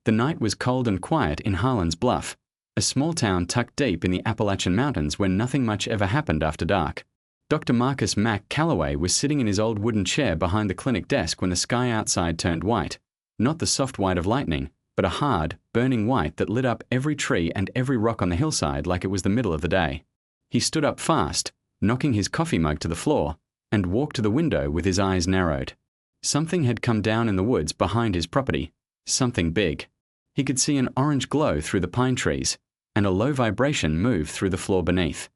The night was cold and quiet in Harlan's Bluff, a small town tucked deep in the Appalachian Mountains where nothing much ever happened after dark. Dr. Marcus Mac Calloway was sitting in his old wooden chair behind the clinic desk when the sky outside turned white, not the soft white of lightning, but a hard, burning white that lit up every tree and every rock on the hillside like it was the middle of the day. He stood up fast, knocking his coffee mug to the floor, and walked to the window with his eyes narrowed. Something had come down in the woods behind his property, something big. He could see an orange glow through the pine trees, and a low vibration move through the floor beneath.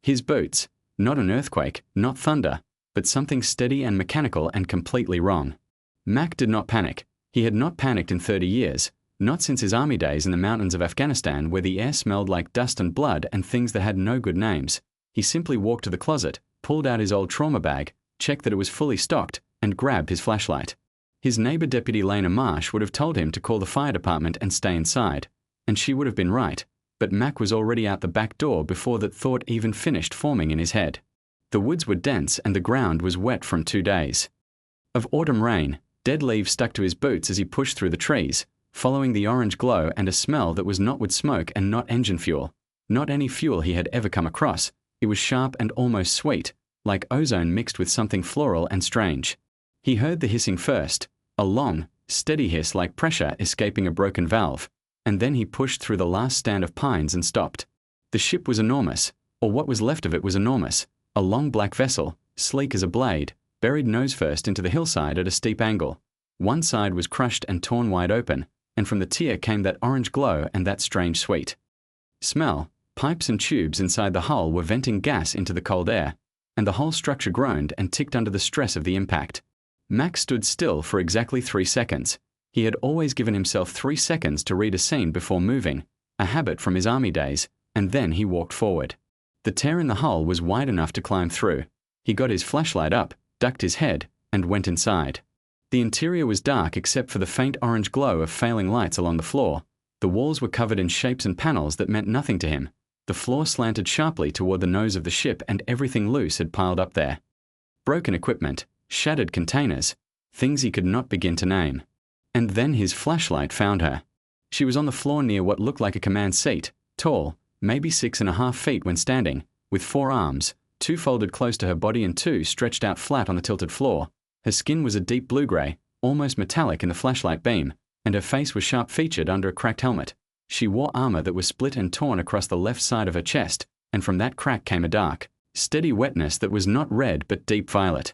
His boots, not an earthquake, not thunder, but something steady and mechanical and completely wrong. Mac did not panic. He had not panicked in 30 years, not since his army days in the mountains of Afghanistan where the air smelled like dust and blood and things that had no good names. He simply walked to the closet, pulled out his old trauma bag, checked that it was fully stocked, and grabbed his flashlight. His neighbor Deputy Lena Marsh would have told him to call the fire department and stay inside, and she would have been right, but Mac was already out the back door before that thought even finished forming in his head. The woods were dense and the ground was wet from 2 days of autumn rain. Dead leaves stuck to his boots as he pushed through the trees, following the orange glow and a smell that was not wood smoke and not engine fuel, not any fuel he had ever come across. It was sharp and almost sweet, like ozone mixed with something floral and strange. He heard the hissing first, a long, steady hiss like pressure escaping a broken valve, and then he pushed through the last stand of pines and stopped. The ship was enormous, or what was left of it was enormous, a long black vessel, sleek as a blade, buried nose first into the hillside at a steep angle. One side was crushed and torn wide open, and from the tier came that orange glow and that strange sweet smell. Pipes and tubes inside the hull were venting gas into the cold air, and the whole structure groaned and ticked under the stress of the impact. Mac stood still for exactly 3 seconds. He had always given himself 3 seconds to read a scene before moving, a habit from his army days, and then he walked forward. The tear in the hull was wide enough to climb through. He got his flashlight up, ducked his head, and went inside. The interior was dark except for the faint orange glow of failing lights along the floor. The walls were covered in shapes and panels that meant nothing to him. The floor slanted sharply toward the nose of the ship and everything loose had piled up there. Broken equipment, shattered containers, things he could not begin to name. And then his flashlight found her. She was on the floor near what looked like a command seat, tall, maybe 6.5 feet when standing, with 4 arms, 2 folded close to her body and 2 stretched out flat on the tilted floor. Her skin was a deep blue-gray, almost metallic in the flashlight beam, and her face was sharp-featured under a cracked helmet. She wore armor that was split and torn across the left side of her chest, and from that crack came a dark, steady wetness that was not red but deep violet.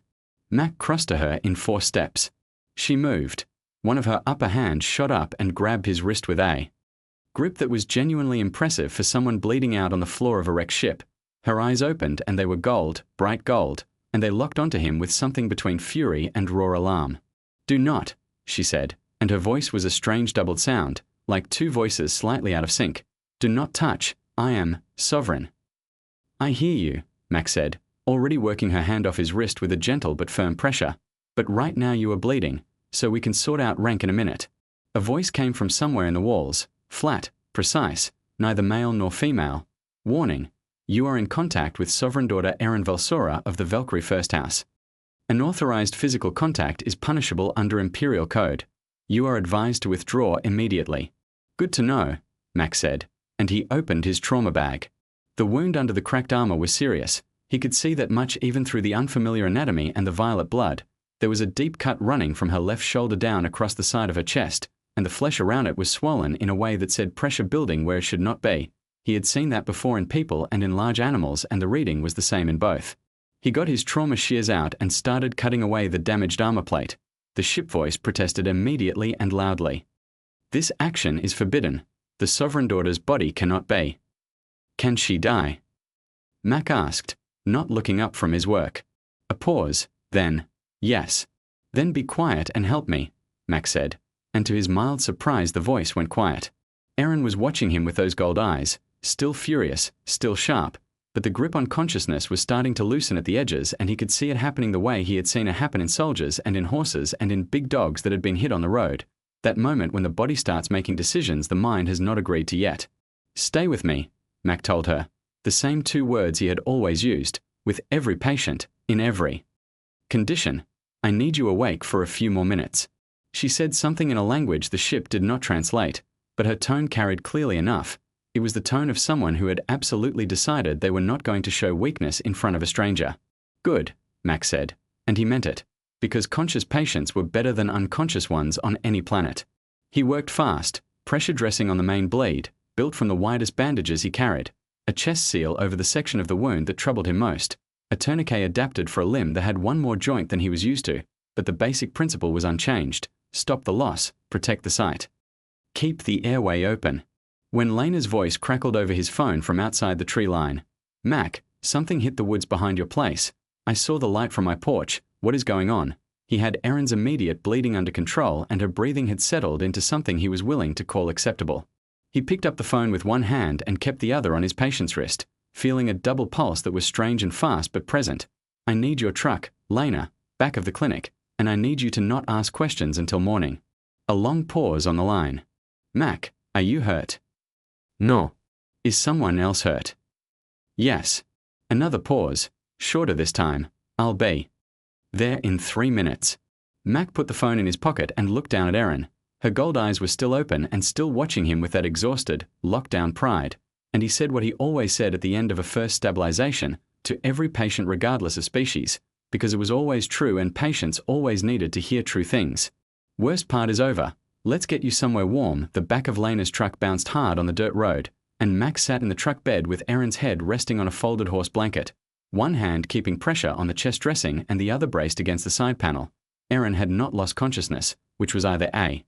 Mac crossed to her in 4 steps. She moved. One of her upper hands shot up and grabbed his wrist with a grip that was genuinely impressive for someone bleeding out on the floor of a wrecked ship. Her eyes opened and they were gold, bright gold, and they locked onto him with something between fury and raw alarm. "Do not," she said, and her voice was a strange doubled sound, like 2 voices slightly out of sync. "Do not touch. I am sovereign." "I hear you," Mac said, already working her hand off his wrist with a gentle but firm pressure. "But right now you are bleeding, so we can sort out rank in a minute." A voice came from somewhere in the walls, flat, precise, neither male nor female. "Warning. You are in contact with Sovereign Daughter Erin Velsora of the Valkyrie First House. Unauthorized physical contact is punishable under Imperial Code. You are advised to withdraw immediately." "Good to know," Mac said, and he opened his trauma bag. The wound under the cracked armor was serious. He could see that much even through the unfamiliar anatomy and the violet blood. There was a deep cut running from her left shoulder down across the side of her chest, and the flesh around it was swollen in a way that said pressure building where it should not be. He had seen that before in people and in large animals, and the reading was the same in both. He got his trauma shears out and started cutting away the damaged armor plate. The ship voice protested immediately and loudly. "This action is forbidden. The Sovereign Daughter's body cannot be." "Can she die?" Mac asked, not looking up from his work. A pause, then, "Yes." "Then be quiet and help me," Mac said, and to his mild surprise the voice went quiet. Erin was watching him with those gold eyes, still furious, still sharp, but the grip on consciousness was starting to loosen at the edges and he could see it happening the way he had seen it happen in soldiers and in horses and in big dogs that had been hit on the road. That moment when the body starts making decisions the mind has not agreed to yet. "Stay with me," Mac told her, the same 2 words he had always used, with every patient, in every condition. "I need you awake for a few more minutes." She said something in a language the ship did not translate, but her tone carried clearly enough. It was the tone of someone who had absolutely decided they were not going to show weakness in front of a stranger. Good, Max said, and he meant it, because conscious patients were better than unconscious ones on any planet. He worked fast, pressure dressing on the main bleed, built from the widest bandages he carried, a chest seal over the section of the wound that troubled him most, a tourniquet adapted for a limb that had one more joint than he was used to, but the basic principle was unchanged: stop the loss, protect the site. Keep the airway open. When Lena's voice crackled over his phone from outside the tree line. Mac, something hit the woods behind your place. I saw the light from my porch. What is going on? He had Erin's immediate bleeding under control, and her breathing had settled into something he was willing to call acceptable. He picked up the phone with one hand and kept the other on his patient's wrist, feeling a double pulse that was strange and fast but present. I need your truck, Lena, back of the clinic, and I need you to not ask questions until morning. A long pause on the line. Mac, are you hurt? No. Is someone else hurt? Yes. Another pause, shorter this time. I'll be there in 3 minutes. Mac put the phone in his pocket and looked down at Erin. Her gold eyes were still open and still watching him with that exhausted, locked-down pride, and he said what he always said at the end of a first stabilization, to every patient regardless of species, because it was always true and patients always needed to hear true things. Worst part is over. Let's get you somewhere warm. The back of Lena's truck bounced hard on the dirt road, and Max sat in the truck bed with Erin's head resting on a folded horse blanket, one hand keeping pressure on the chest dressing and the other braced against the side panel. Erin had not lost consciousness, which was either a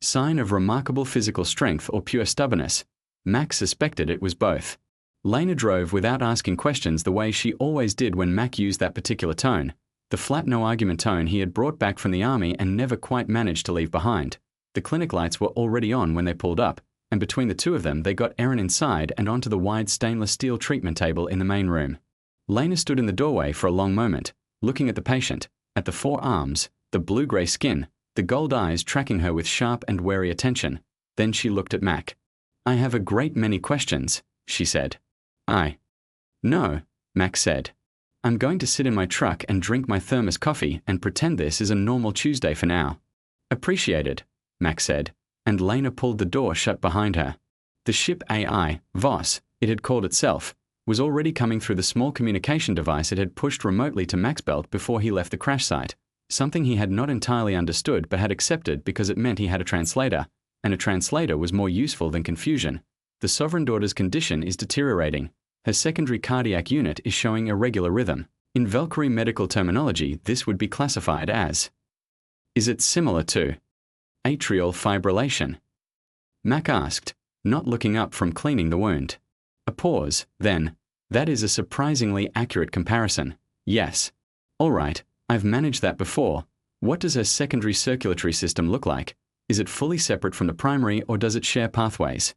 sign of remarkable physical strength or pure stubbornness. Max suspected it was both. Lena drove without asking questions the way she always did when Mac used that particular tone, the flat no-argument tone he had brought back from the army and never quite managed to leave behind. The clinic lights were already on when they pulled up, and between the two of them they got Erin inside and onto the wide stainless steel treatment table in the main room. Lena stood in the doorway for a long moment, looking at the patient, at the 4 arms, the blue-grey skin, the gold eyes tracking her with sharp and wary attention. Then she looked at Mac. I have a great many questions, she said. No, Mac said. I'm going to sit in my truck and drink my thermos coffee and pretend this is a normal Tuesday for now. Appreciated, Mac said, and Lena pulled the door shut behind her. The ship AI, Voss, it had called itself, was already coming through the small communication device it had pushed remotely to Mac's belt before he left the crash site, something he had not entirely understood but had accepted because it meant he had a translator, and a translator was more useful than confusion. The Sovereign Daughter's condition is deteriorating. Her secondary cardiac unit is showing irregular rhythm. In Valkyrie medical terminology, this would be classified as. Is it similar to atrial fibrillation? Mac asked, not looking up from cleaning the wound. A pause, then. That is a surprisingly accurate comparison. Yes. All right, I've managed that before. What does her secondary circulatory system look like? Is it fully separate from the primary or does it share pathways?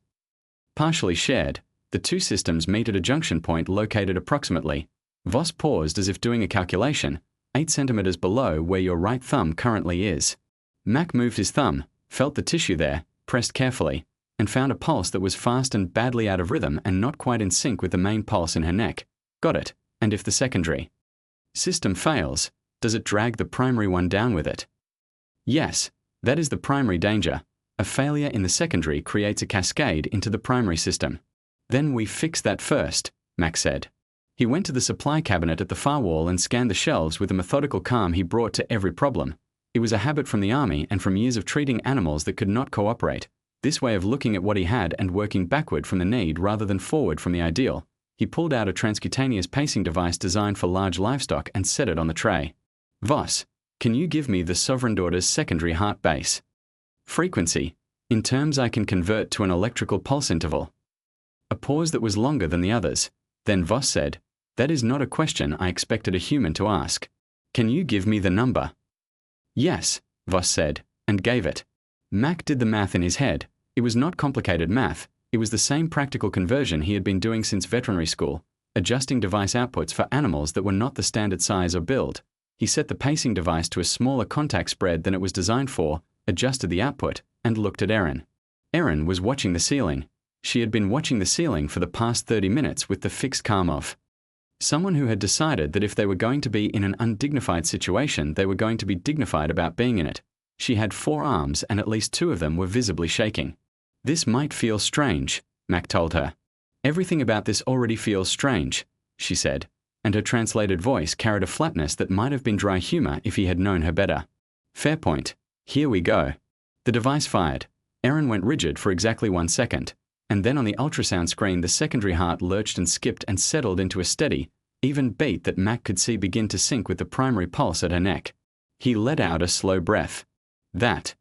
Partially shared. The two systems meet at a junction point located approximately. Voss paused as if doing a calculation, 8 centimeters below where your right thumb currently is. Mac moved his thumb, felt the tissue there, pressed carefully, and found a pulse that was fast and badly out of rhythm and not quite in sync with the main pulse in her neck. Got it. And if the secondary system fails, does it drag the primary one down with it? Yes, that is the primary danger. A failure in the secondary creates a cascade into the primary system. Then we fix that first, Mac said. He went to the supply cabinet at the far wall and scanned the shelves with the methodical calm he brought to every problem. It was a habit from the army and from years of treating animals that could not cooperate. This way of looking at what he had and working backward from the need rather than forward from the ideal. He pulled out a transcutaneous pacing device designed for large livestock and set it on the tray. Voss, can you give me the Sovereign Daughter's secondary heart base frequency, in terms I can convert to an electrical pulse interval? A pause that was longer than the others. Then Voss said, that is not a question I expected a human to ask. Can you give me the number? Yes, Voss said, and gave it. Mac did the math in his head. It was not complicated math. It was the same practical conversion he had been doing since veterinary school, adjusting device outputs for animals that were not the standard size or build. He set the pacing device to a smaller contact spread than it was designed for, adjusted the output, and looked at Erin. Erin was watching the ceiling. She had been watching the ceiling for the past 30 minutes with the fixed calm of someone who had decided that if they were going to be in an undignified situation, they were going to be dignified about being in it. She had 4 arms and at least 2 of them were visibly shaking. This might feel strange, Mac told her. Everything about this already feels strange, she said, and her translated voice carried a flatness that might have been dry humor if he had known her better. Fair point. Here we go. The device fired. Erin went rigid for exactly 1 second, and then on the ultrasound screen the secondary heart lurched and skipped and settled into a steady, even beat that Mac could see begin to sync with the primary pulse at her neck. He let out a slow breath. That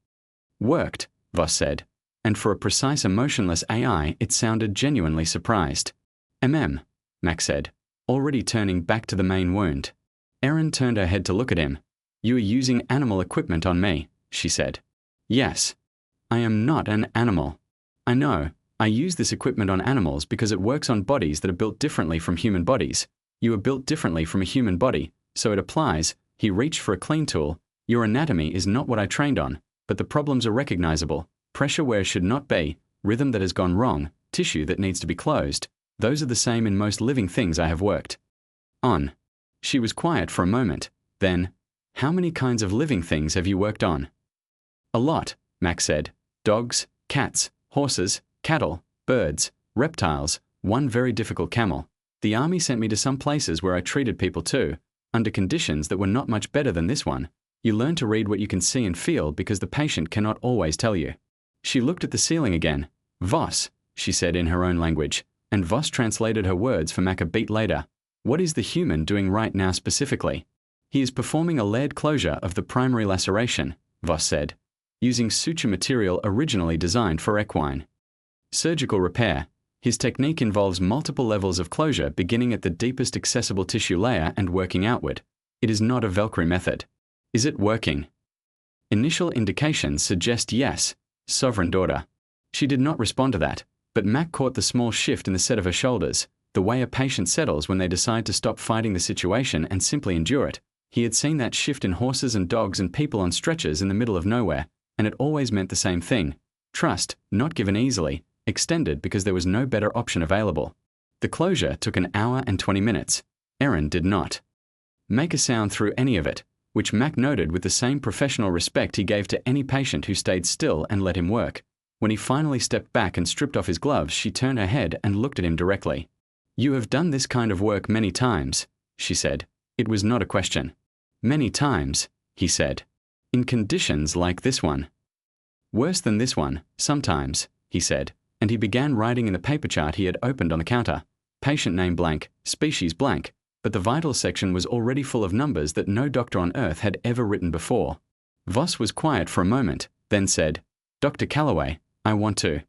worked, Voss said, and for a precise emotionless AI it sounded genuinely surprised. Mac said, already turning back to the main wound. Erin turned her head to look at him. You are using animal equipment on me, she said. Yes. I am not an animal. I know. I use this equipment on animals because it works on bodies that are built differently from human bodies. You are built differently from a human body, so it applies. He reached for a clean tool. Your anatomy is not what I trained on, but the problems are recognizable. Pressure where should not be, rhythm that has gone wrong, tissue that needs to be closed. Those are the same in most living things I have worked on. She was quiet for a moment. Then, how many kinds of living things have you worked on? A lot, Mac said. Dogs, cats, horses, cattle, birds, reptiles, one very difficult camel. The army sent me to some places where I treated people too, under conditions that were not much better than this one. You learn to read what you can see and feel because the patient cannot always tell you. She looked at the ceiling again. Voss, she said in her own language, and Voss translated her words for Mac a beat later. What is the human doing right now specifically? He is performing a layered closure of the primary laceration, Voss said, using suture material originally designed for equine. Surgical repair. His technique involves multiple levels of closure beginning at the deepest accessible tissue layer and working outward. It is not a Valkyrie method. Is it working? Initial indications suggest yes, sovereign daughter. She did not respond to that, but Mac caught the small shift in the set of her shoulders, the way a patient settles when they decide to stop fighting the situation and simply endure it. He had seen that shift in horses and dogs and people on stretchers in the middle of nowhere, and it always meant the same thing. Trust, not given easily, extended because there was no better option available. The closure took an hour and 20 minutes. Erin did not make a sound through any of it, which Mac noted with the same professional respect he gave to any patient who stayed still and let him work. When he finally stepped back and stripped off his gloves, she turned her head and looked at him directly. You have done this kind of work many times, she said. It was not a question. Many times, he said. In conditions like this one. Worse than this one, sometimes, he said, and he began writing in the paper chart he had opened on the counter. Patient name blank, species blank, but the vital section was already full of numbers that no doctor on Earth had ever written before. Voss was quiet for a moment, then said, Dr. Calloway, I want to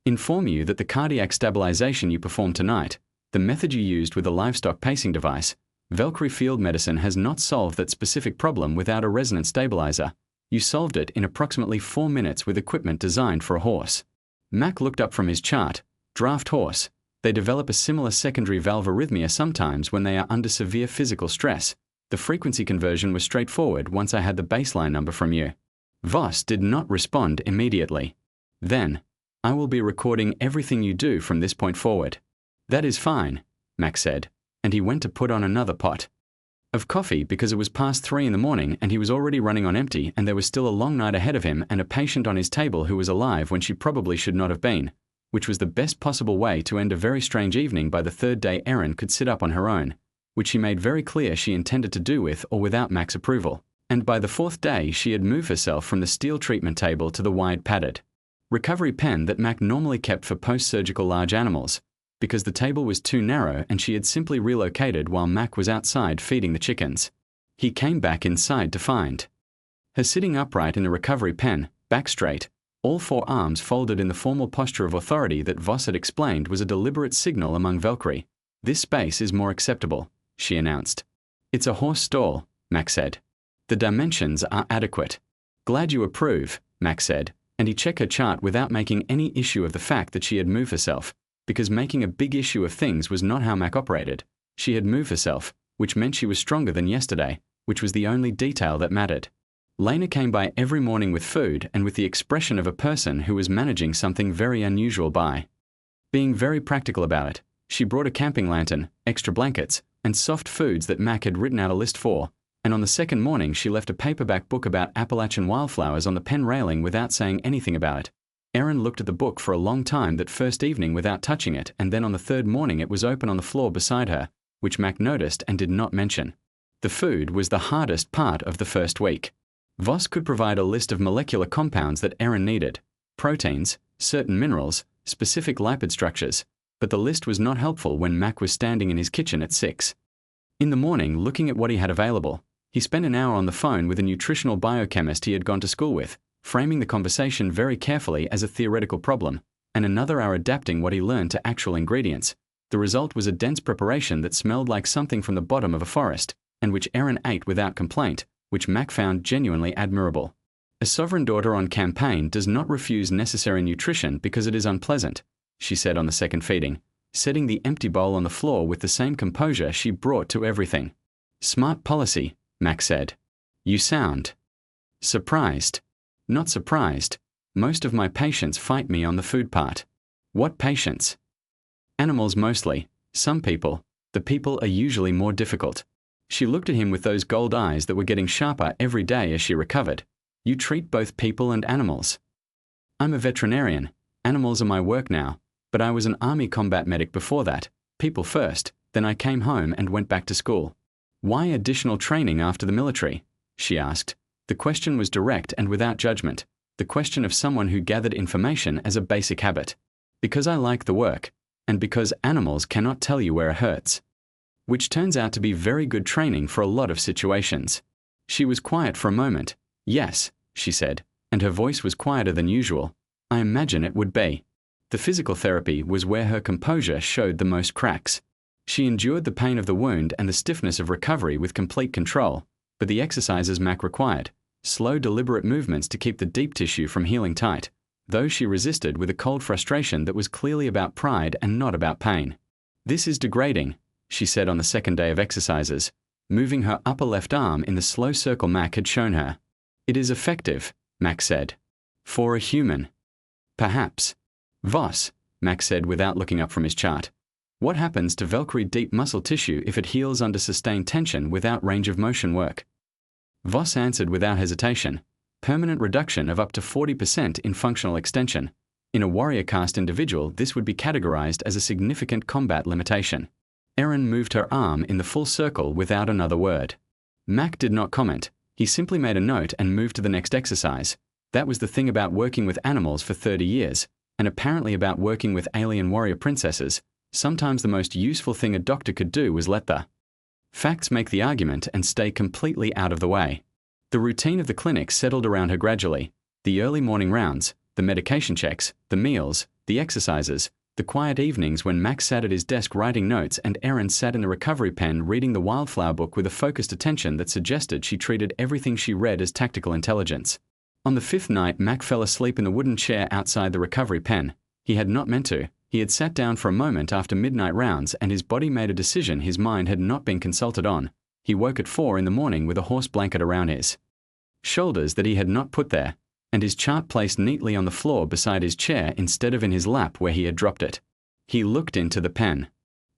inform you that the cardiac stabilization you performed tonight, the method you used with the livestock pacing device, Valkyrie field medicine has not solved that specific problem without a resonance stabilizer. You solved it in approximately 4 minutes with equipment designed for a horse. Mac looked up from his chart. Draft horse. They develop a similar secondary valve arrhythmia sometimes when they are under severe physical stress. The frequency conversion was straightforward once I had the baseline number from you. Voss did not respond immediately. Then, I will be recording everything you do from this point forward. That is fine, Mac said, and he went to put on another pot of coffee because it was past 3 in the morning and he was already running on empty and there was still a long night ahead of him and a patient on his table who was alive when she probably should not have been, which was the best possible way to end a very strange evening. By the 3rd day Erin could sit up on her own, which she made very clear she intended to do with or without Mac's approval, and by the 4th day she had moved herself from the steel treatment table to the wide padded recovery pen that Mac normally kept for post-surgical large animals, because the table was too narrow and she had simply relocated while Mac was outside feeding the chickens. He came back inside to find her sitting upright in the recovery pen, back straight, all 4 arms folded in the formal posture of authority that Voss had explained was a deliberate signal among Valkyrie. This space is more acceptable, she announced. It's a horse stall, Mac said. The dimensions are adequate. Glad you approve, Mac said, and he checked her chart without making any issue of the fact that she had moved herself. Because making a big issue of things was not how Mac operated. She had moved herself, which meant she was stronger than yesterday, which was the only detail that mattered. Lena came by every morning with food and with the expression of a person who was managing something very unusual by being very practical about it. She brought a camping lantern, extra blankets, and soft foods that Mac had written out a list for, And on the second morning she left a paperback book about Appalachian wildflowers on the pen railing without saying anything about it. Erin looked at the book for a long time that first evening without touching it, and then on the third morning it was open on the floor beside her, which Mac noticed and did not mention. The food was the hardest part of the first week. Voss could provide a list of molecular compounds that Erin needed, proteins, certain minerals, specific lipid structures, but the list was not helpful when Mac was standing in his kitchen at 6. In the morning, looking at what he had available, he spent an hour on the phone with a nutritional biochemist he had gone to school with, framing the conversation very carefully as a theoretical problem, and another hour adapting what he learned to actual ingredients. The result was a dense preparation that smelled like something from the bottom of a forest, and which Erin ate without complaint, which Mac found genuinely admirable. A sovereign daughter on campaign does not refuse necessary nutrition because it is unpleasant, she said on the second feeding, setting the empty bowl on the floor with the same composure she brought to everything. Smart policy, Mac said. You sound surprised. Not surprised. Most of my patients fight me on the food part. What patients? Animals mostly. Some people. The people are usually more difficult. She looked at him with those gold eyes that were getting sharper every day as she recovered. You treat both people and animals. I'm a veterinarian. Animals are my work now, but I was an army combat medic before that. People first, then I came home and went back to school. Why additional training after the military? She asked. The question was direct and without judgment. The question of someone who gathered information as a basic habit. Because I like the work, and because animals cannot tell you where it hurts. Which turns out to be very good training for a lot of situations. She was quiet for a moment. Yes, she said, and her voice was quieter than usual. I imagine it would be. The physical therapy was where her composure showed the most cracks. She endured the pain of the wound and the stiffness of recovery with complete control, but the exercises Mac required, slow deliberate movements to keep the deep tissue from healing tight, those she resisted with a cold frustration that was clearly about pride and not about pain. This is degrading, she said on the second day of exercises, moving her upper left arm in the slow circle Mac had shown her. It is effective, Mac said. For a human. Perhaps. Voss, Mac said without looking up from his chart. What happens to Valkyrie deep muscle tissue if it heals under sustained tension without range of motion work? Voss answered without hesitation. Permanent reduction of up to 40% in functional extension. In a warrior caste individual, this would be categorized as a significant combat limitation. Erin moved her arm in the full circle without another word. Mac did not comment. He simply made a note and moved to the next exercise. That was the thing about working with animals for 30 years, and apparently about working with alien warrior princesses. Sometimes the most useful thing a doctor could do was let the facts make the argument and stay completely out of the way. The routine of the clinic settled around her gradually. The early morning rounds, the medication checks, the meals, the exercises, the quiet evenings when Max sat at his desk writing notes and Erin sat in the recovery pen reading the wildflower book with a focused attention that suggested she treated everything she read as tactical intelligence. On the fifth night, Mac fell asleep in the wooden chair outside the recovery pen. He had not meant to. He had sat down for a moment after midnight rounds and his body made a decision his mind had not been consulted on. He woke at 4 in the morning with a horse blanket around his shoulders that he had not put there, and his chart placed neatly on the floor beside his chair instead of in his lap where he had dropped it. He looked into the pen.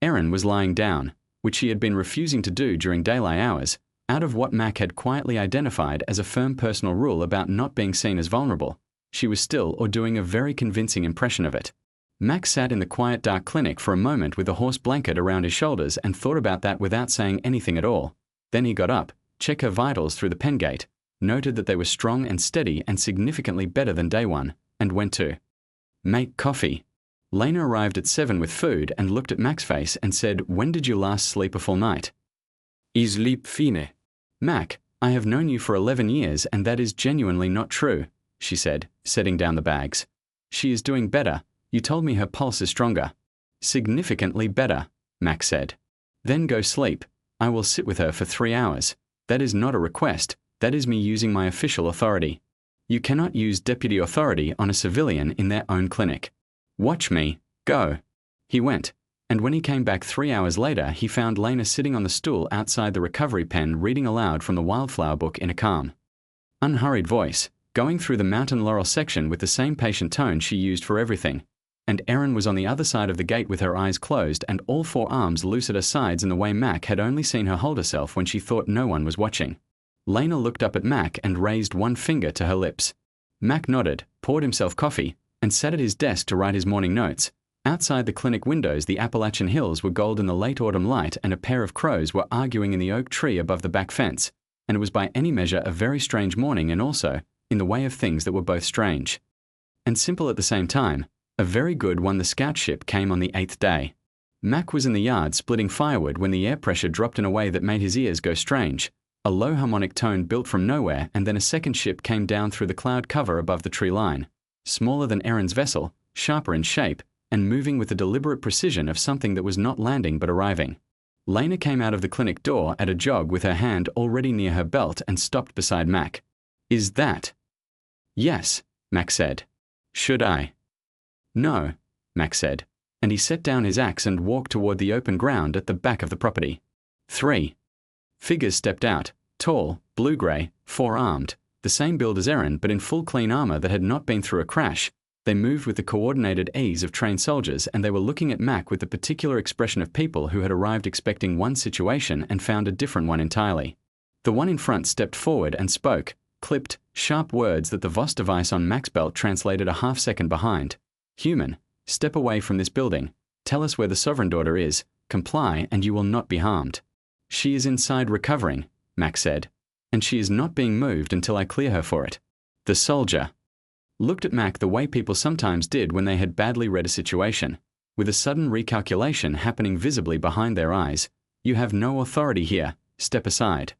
Erin was lying down, which she had been refusing to do during daylight hours, out of what Mac had quietly identified as a firm personal rule about not being seen as vulnerable. She was still or doing a very convincing impression of it. Mac sat in the quiet dark clinic for a moment with a horse blanket around his shoulders and thought about that without saying anything at all. Then he got up, checked her vitals through the pen gate, noted that they were strong and steady and significantly better than day one, and went to make coffee. Lena arrived at 7 with food and looked at Mac's face and said, "When did you last sleep a full night?" "I sleep fine." "Mac, I have known you for 11 years and that is genuinely not true," she said, setting down the bags. "She is doing better. You told me her pulse is stronger." "Significantly better," Mac said. "Then go sleep. I will sit with her for 3 hours. That is not a request. That is me using my official authority. You cannot use deputy authority on a civilian in their own clinic. Watch me. Go." He went, and when he came back 3 hours later, he found Lena sitting on the stool outside the recovery pen reading aloud from the wildflower book in a calm, unhurried voice, going through the mountain laurel section with the same patient tone she used for everything. and Erin was on the other side of the gate with her eyes closed and all four arms loose at her sides in the way Mac had only seen her hold herself when she thought no one was watching. Lena looked up at Mac and raised one finger to her lips. Mac nodded, poured himself coffee, and sat at his desk to write his morning notes. Outside the clinic windows, the Appalachian hills were gold in the late autumn light, and a pair of crows were arguing in the oak tree above the back fence, and it was by any measure a very strange morning, and also, in the way of things that were both strange and simple at the same time, a very good one. The scout ship came on the 8th day. Mac was in the yard splitting firewood when the air pressure dropped in a way that made his ears go strange. A low harmonic tone built from nowhere, and then a second ship came down through the cloud cover above the tree line, smaller than Erin's vessel, sharper in shape, and moving with the deliberate precision of something that was not landing but arriving. Lena came out of the clinic door at a jog with her hand already near her belt and stopped beside Mac. "Is that?" "Yes," Mac said. "Should I?" "No," Mac said, and he set down his axe and walked toward the open ground at the back of the property. 3 figures stepped out, tall, blue-gray, four-armed, the same build as Erin but in full clean armor that had not been through a crash. They moved with the coordinated ease of trained soldiers, and they were looking at Mac with the particular expression of people who had arrived expecting one situation and found a different one entirely. The one in front stepped forward and spoke, clipped, sharp words that the Voss device on Mac's belt translated a half-second behind. "Human, step away from this building. Tell us where the Sovereign Daughter is. Comply and you will not be harmed." "She is inside recovering," Mac said, "and she is not being moved until I clear her for it." The soldier looked at Mac the way people sometimes did when they had badly read a situation, with a sudden recalculation happening visibly behind their eyes. "You have no authority here. Step aside."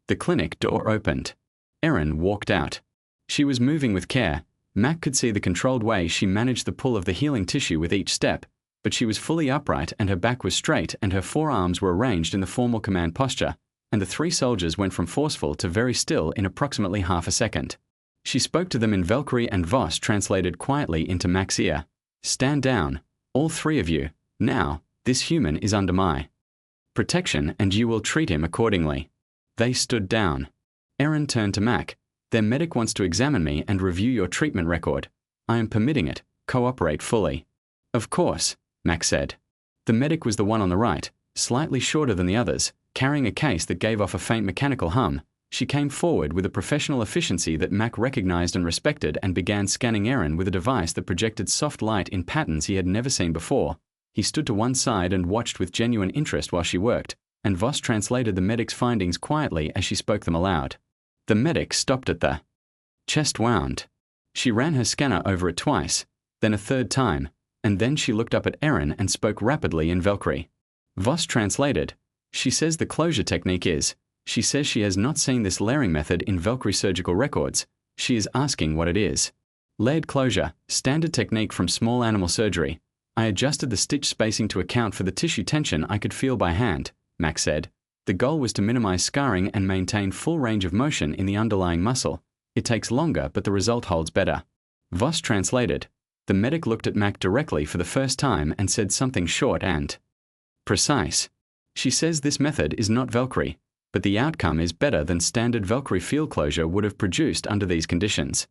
The clinic door opened. Erin walked out. She was moving with care. Mac could see the controlled way she managed the pull of the healing tissue with each step, but she was fully upright and her back was straight and her forearms were arranged in the formal command posture, and the three soldiers went from forceful to very still in approximately half a second. She spoke to them in Valkyrie, and Voss translated quietly into Mac's ear. "Stand down, all three of you. Now, this human is under my protection and you will treat him accordingly." They stood down. Erin turned to Mac. "Their medic wants to examine me and review your treatment record. I am permitting it. Cooperate fully." "Of course," Mac said. The medic was the one on the right, slightly shorter than the others, carrying a case that gave off a faint mechanical hum. She came forward with a professional efficiency that Mac recognized and respected and began scanning Erin with a device that projected soft light in patterns he had never seen before. He stood to one side and watched with genuine interest while she worked, and Voss translated the medic's findings quietly as she spoke them aloud. The medic stopped at the chest wound. She ran her scanner over it twice, then a third time, and then she looked up at Erin and spoke rapidly in Valkyrie. Voss translated. "She says the closure technique is. She says she has not seen this layering method in Valkyrie surgical records. She is asking what it is." "Layered closure, standard technique from small animal surgery. I adjusted the stitch spacing to account for the tissue tension I could feel by hand," Mac said. "The goal was to minimize scarring and maintain full range of motion in the underlying muscle. It takes longer, but the result holds better." Voss translated. The medic looked at Mac directly for the first time and said something short and precise. "She says this method is not Valkyrie, but the outcome is better than standard Valkyrie field closure would have produced under these conditions."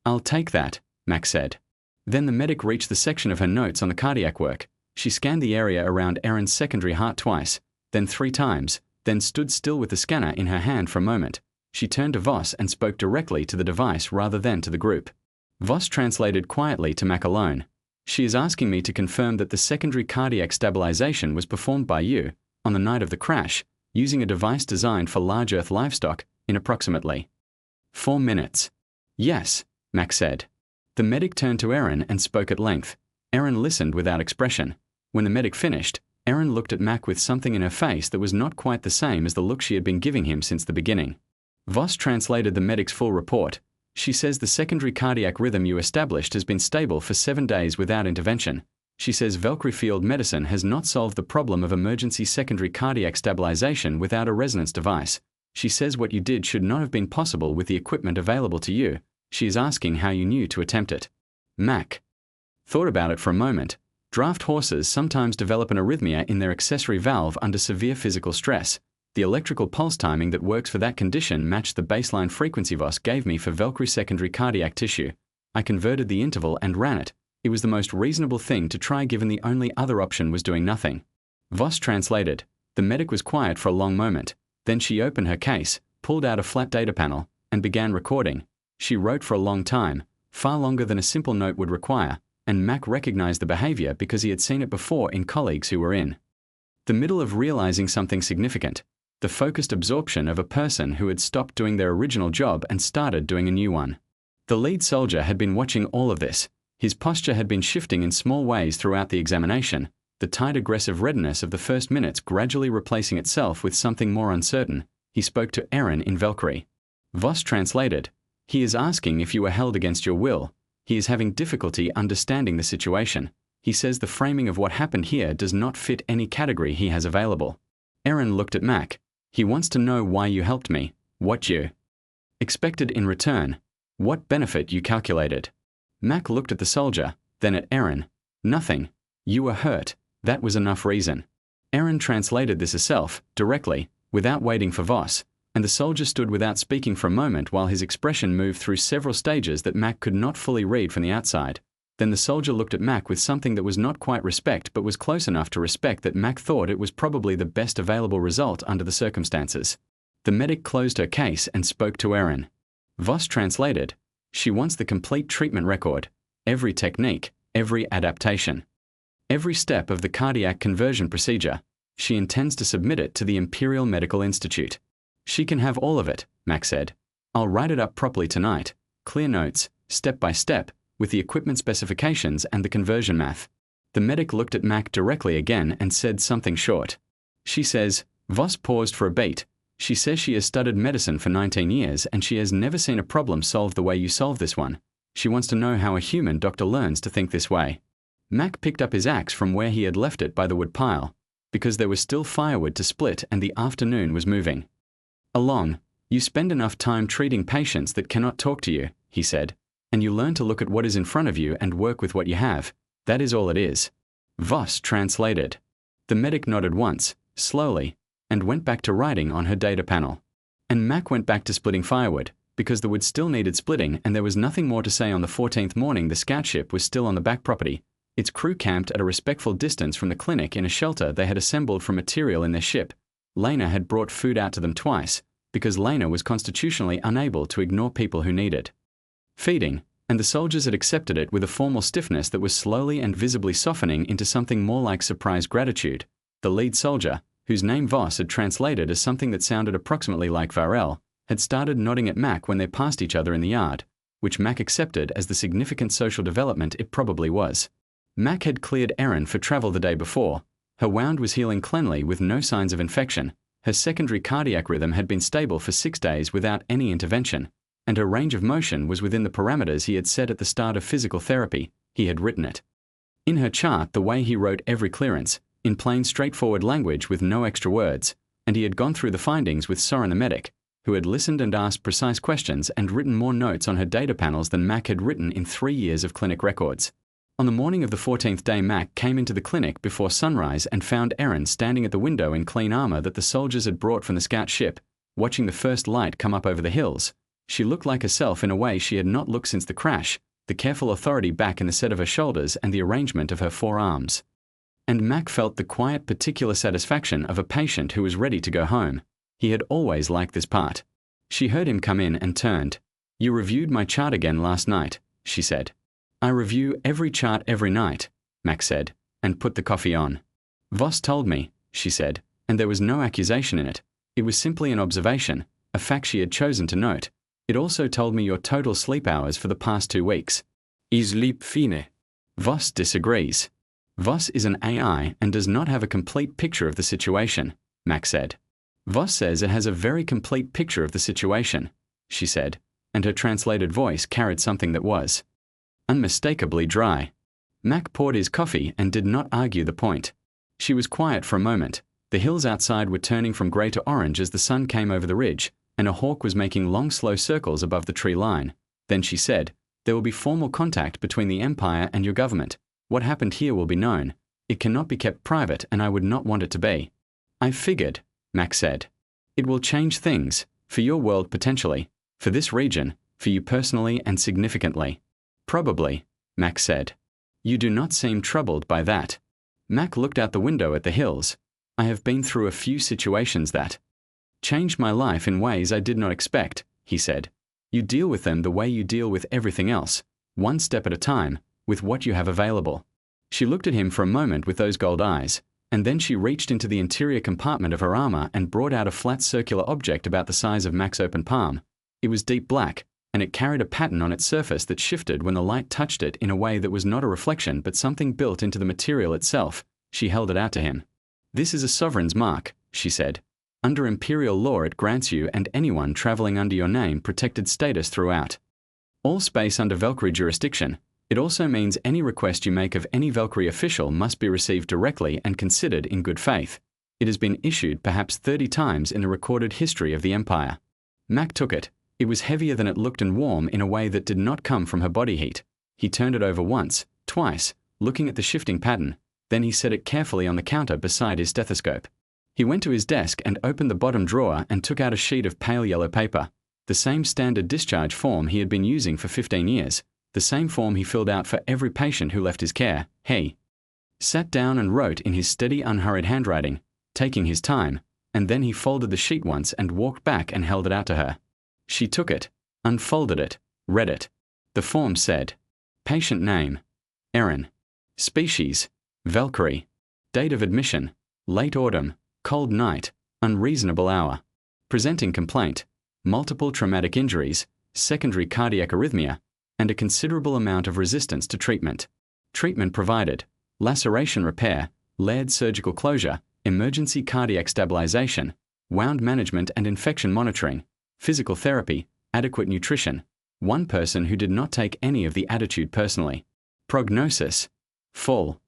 "I'll take that," Mac said. Then the medic reached the section of her notes on the cardiac work. She scanned the area around Erin's secondary heart twice, then 3 times, then stood still with the scanner in her hand for a moment. She turned to Voss and spoke directly to the device rather than to the group. Voss translated quietly to Mac alone. "She is asking me to confirm that the secondary cardiac stabilization was performed by you, on the night of the crash, using a device designed for large Earth livestock, in approximately 4 minutes. "Yes," Mac said. The medic turned to Erin and spoke at length. Erin listened without expression. When the medic finished, Erin looked at Mac with something in her face that was not quite the same as the look she had been giving him since the beginning. Voss translated the medic's full report. "She says the secondary cardiac rhythm you established has been stable for 7 days without intervention. She says Valkyrie field medicine has not solved the problem of emergency secondary cardiac stabilization without a resonance device. She says what you did should not have been possible with the equipment available to you. She is asking how you knew to attempt it." Mac thought about it for a moment. Draft horses sometimes develop an arrhythmia in their accessory valve under severe physical stress. The electrical pulse timing that works for that condition matched the baseline frequency Voss gave me for Valkyrie secondary cardiac tissue. I converted the interval and ran it. It was the most reasonable thing to try given the only other option was doing nothing. Voss translated. The medic was quiet for a long moment. Then she opened her case, pulled out a flat data panel, and began recording. She wrote for a long time, far longer than a simple note would require, and Mac recognized the behavior because he had seen it before in colleagues who were in the middle of realizing something significant, the focused absorption of a person who had stopped doing their original job and started doing a new one. The lead soldier had been watching all of this. His posture had been shifting in small ways throughout the examination, the tight aggressive readiness of the first minutes gradually replacing itself with something more uncertain. He spoke to Erin in Valkyrie. Voss translated. He is asking if you were held against your will. He is having difficulty understanding the situation. He says the framing of what happened here does not fit any category he has available. Erin looked at Mac. He wants to know why you helped me, what you expected in return, what benefit you calculated. Mac looked at the soldier, then at Erin. Nothing. You were hurt. That was enough reason. Erin translated this herself, directly, without waiting for Voss, and the soldier stood without speaking for a moment while his expression moved through several stages that Mac could not fully read from the outside. Then the soldier looked at Mac with something that was not quite respect but was close enough to respect that Mac thought it was probably the best available result under the circumstances. The medic closed her case and spoke to Erin. Voss translated. She wants the complete treatment record, every technique, every adaptation, every step of the cardiac conversion procedure. She intends to submit it to the Imperial Medical Institute. She can have all of it, Mac said. I'll write it up properly tonight, clear notes, step by step, with the equipment specifications and the conversion math. The medic looked at Mac directly again and said something short. She says, Voss paused for a beat. She says she has studied medicine for 19 years and she has never seen a problem solved the way you solved this one. She wants to know how a human doctor learns to think this way. Mac picked up his axe from where he had left it by the wood pile, because there was still firewood to split and the afternoon was moving along. You spend enough time treating patients that cannot talk to you, he said, and you learn to look at what is in front of you and work with what you have. That is all it is. Voss translated. The medic nodded once, slowly, and went back to writing on her data panel. And Mac went back to splitting firewood, because the wood still needed splitting and there was nothing more to say. On the 14th morning the scout ship was still on the back property. Its crew camped at a respectful distance from the clinic in a shelter they had assembled from material in their ship. Lena had brought food out to them twice, because Lena was constitutionally unable to ignore people who needed feeding, and the soldiers had accepted it with a formal stiffness that was slowly and visibly softening into something more like surprised gratitude. The lead soldier, whose name Voss had translated as something that sounded approximately like Varel, had started nodding at Mac when they passed each other in the yard, which Mac accepted as the significant social development it probably was. Mac had cleared Erin for travel the day before. Her wound was healing cleanly with no signs of infection. Her secondary cardiac rhythm had been stable for 6 days without any intervention, and her range of motion was within the parameters he had set at the start of physical therapy. He had written it in her chart the way he wrote every clearance, in plain straightforward language with no extra words, and he had gone through the findings with Soren the medic, who had listened and asked precise questions and written more notes on her data panels than Mac had written in 3 years of clinic records. On the morning of the 14th day Mac came into the clinic before sunrise and found Erin standing at the window in clean armor that the soldiers had brought from the scout ship, watching the first light come up over the hills. She looked like herself in a way she had not looked since the crash, the careful authority back in the set of her shoulders and the arrangement of her forearms. And Mac felt the quiet particular satisfaction of a patient who was ready to go home. He had always liked this part. She heard him come in and turned. You reviewed my chart again last night, she said. I review every chart every night, Mac said, and put the coffee on. Voss told me, she said, and there was no accusation in it. It was simply an observation, a fact she had chosen to note. It also told me your total sleep hours for the past 2 weeks. I sleep fine. Voss disagrees. Voss is an AI and does not have a complete picture of the situation, Mac said. Voss says it has a very complete picture of the situation, she said, and her translated voice carried something that was unmistakably dry. Mac poured his coffee and did not argue the point. She was quiet for a moment. The hills outside were turning from grey to orange as the sun came over the ridge, and a hawk was making long slow circles above the tree line. Then she said, there will be formal contact between the Empire and your government. What happened here will be known. It cannot be kept private and I would not want it to be. I figured, Mac said. It will change things, for your world potentially, for this region, for you personally and significantly. Probably, Mac said. You do not seem troubled by that. Mac looked out the window at the hills. I have been through a few situations that changed my life in ways I did not expect, he said. You deal with them the way you deal with everything else, one step at a time, with what you have available. She looked at him for a moment with those gold eyes, and then she reached into the interior compartment of her armor and brought out a flat circular object about the size of Mac's open palm. It was deep black, and it carried a pattern on its surface that shifted when the light touched it in a way that was not a reflection but something built into the material itself. She held it out to him. This is a sovereign's mark, she said. Under imperial law it grants you and anyone traveling under your name protected status throughout all space under Valkyrie jurisdiction. It also means any request you make of any Valkyrie official must be received directly and considered in good faith. It has been issued perhaps 30 times in the recorded history of the Empire. Mac took it. It was heavier than it looked and warm in a way that did not come from her body heat. He turned it over once, twice, looking at the shifting pattern. Then he set it carefully on the counter beside his stethoscope. He went to his desk and opened the bottom drawer and took out a sheet of pale yellow paper, the same standard discharge form he had been using for 15 years, the same form he filled out for every patient who left his care. He sat down and wrote in his steady, unhurried handwriting, taking his time, and then he folded the sheet once and walked back and held it out to her. She took it, unfolded it, read it. The form said, patient name, Erin. Species, Valkyrie. Date of admission, late autumn, cold night, unreasonable hour. Presenting complaint, multiple traumatic injuries, secondary cardiac arrhythmia, and a considerable amount of resistance to treatment. Treatment provided, laceration repair, layered surgical closure, emergency cardiac stabilization, wound management and infection monitoring, physical therapy, adequate nutrition. One person who did not take any of the attitude personally. Prognosis, full.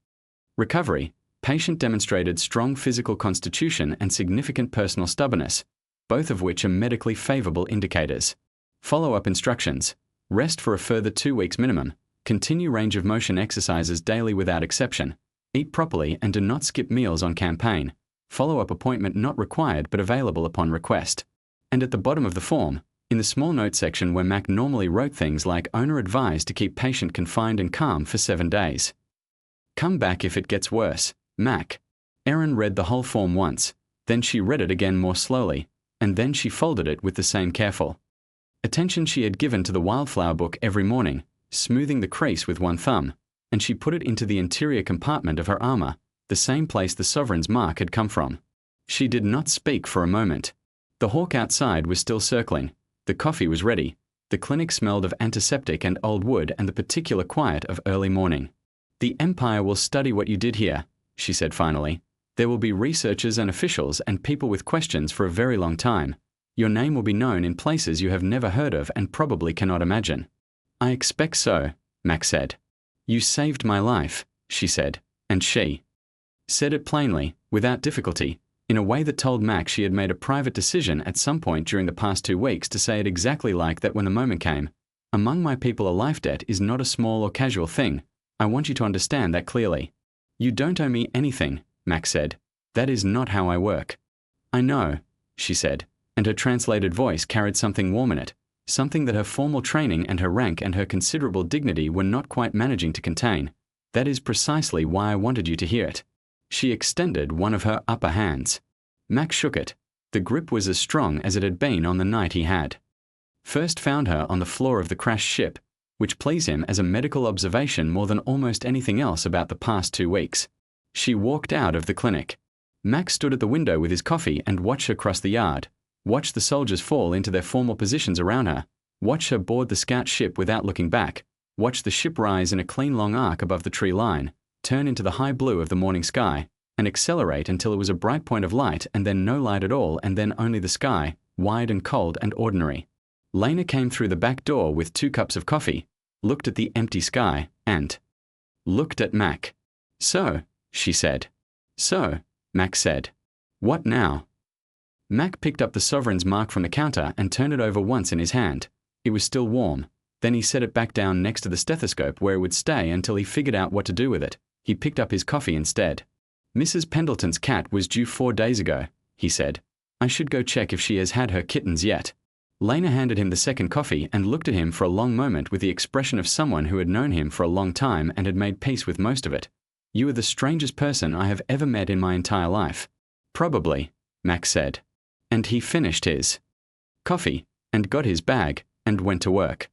Recovery, patient demonstrated strong physical constitution and significant personal stubbornness, both of which are medically favorable indicators. Follow-up instructions, rest for a further 2 weeks minimum, continue range of motion exercises daily without exception, eat properly and do not skip meals on campaign, follow-up appointment not required but available upon request. And at the bottom of the form, in the small note section where Mac normally wrote things like owner advised to keep patient confined and calm for 7 days. Come back if it gets worse, Mac. Erin read the whole form once, then she read it again more slowly, and then she folded it with the same careful attention she had given to the Wildflower book every morning, smoothing the crease with one thumb, and she put it into the interior compartment of her armor, the same place the sovereign's mark had come from. She did not speak for a moment. The hawk outside was still circling, the coffee was ready, the clinic smelled of antiseptic and old wood and the particular quiet of early morning. The Empire will study what you did here, she said finally. There will be researchers and officials and people with questions for a very long time. Your name will be known in places you have never heard of and probably cannot imagine. I expect so, Mac said. You saved my life, she said, and she said it plainly, without difficulty, in a way that told Mac she had made a private decision at some point during the past 2 weeks to say it exactly like that when the moment came. Among my people a life debt is not a small or casual thing. I want you to understand that clearly. You don't owe me anything, Mac said. That is not how I work. I know, she said, and her translated voice carried something warm in it, something that her formal training and her rank and her considerable dignity were not quite managing to contain. That is precisely why I wanted you to hear it. She extended one of her upper hands. Mac shook it. The grip was as strong as it had been on the night he had first found her on the floor of the crashed ship, which pleased him as a medical observation more than almost anything else about the past 2 weeks. She walked out of the clinic. Mac stood at the window with his coffee and watched her cross the yard, watched the soldiers fall into their formal positions around her, watched her board the scout ship without looking back, watched the ship rise in a clean long arc above the tree line, turn into the high blue of the morning sky, and accelerate until it was a bright point of light and then no light at all and then only the sky, wide and cold and ordinary. Lena came through the back door with 2 cups of coffee, looked at the empty sky, and looked at Mac. So, she said. So, Mac said. What now? Mac picked up the sovereign's mark from the counter and turned it over once in his hand. It was still warm. Then he set it back down next to the stethoscope where it would stay until he figured out what to do with it. He picked up his coffee instead. Mrs. Pendleton's cat was due 4 days ago, he said. I should go check if she has had her kittens yet. Lena handed him the second coffee and looked at him for a long moment with the expression of someone who had known him for a long time and had made peace with most of it. "You are the strangest person I have ever met in my entire life." "Probably," Max said. And he finished his coffee and got his bag and went to work.